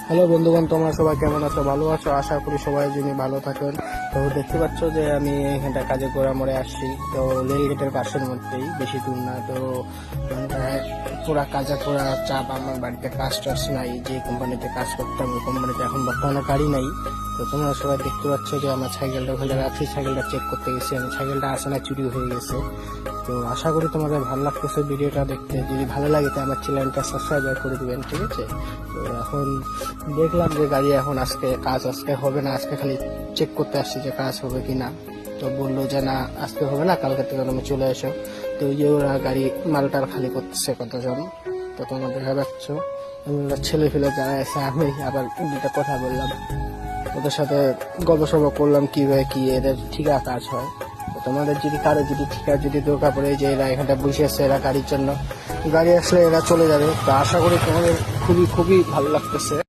Hello বন্ধুগণ, তোমরা সবাই কেমন আছো? ভালো আছো? আশা করি সবাই যিনি ভালো থাকেন। তো দেখতে পাচ্ছ যে আমি এখানটা কাজে গোড়া মোড়ে আসছি। তো রেল গেটের পাশের মধ্যেই, বেশি দূর না। তো পুরা কাজে পুরা চাপ। আমার বাড়িতে কাজ টাজ নাই, যে কোম্পানিতে কাজ করতাম ওই কোম্পানিতে এখন বর্তমানে গাড়ি নাই। তো তোমরা সবাই দেখতে পাচ্ছ যে আমার সাইকেলটা ওখানে রাখছি, সাইকেলটা চেক করতে গেছি আমি। সাইকেলটা আসে না, চুরি হয়ে গেছে। তো আশা করি তোমাদের ভালো লাগতেছে ভিডিওটা দেখতে। যদি ভালো লাগে তো আমার চ্যানেলটা সাবস্ক্রাইব করে দিবেন, ঠিক আছে? তো এখন দেখলাম যে গাড়ি এখন আজকে হবে না, আজকে খালি চেক করতে আসছি যে কাজ হবে কিনা। তো বললো যে না, আজকে হবে না, কালকে থেকে তুমি চলে এসো। তো ওই যে ওরা গাড়ি মালটার খালি করতেছে কতজন। তো তোমরা দেখা পাচ্ছ ছেলে ফেলে যারা এসে, আমি আবার দুটা কথা বললাম, ওদের সাথে গল্পসল্প করলাম কিভাবে কি এদের ঠিকা কাজ হয়। তো তোমাদের যদি কারো যদি ঠিকা যদি দরকার পড়ে, যে এরা এখানটা বসে আসছে, এরা গাড়ির জন্য, গাড়ি আসলে এরা চলে যাবে। তো আশা করি তোমাদের খুবই খুবই ভালো লাগতেছে।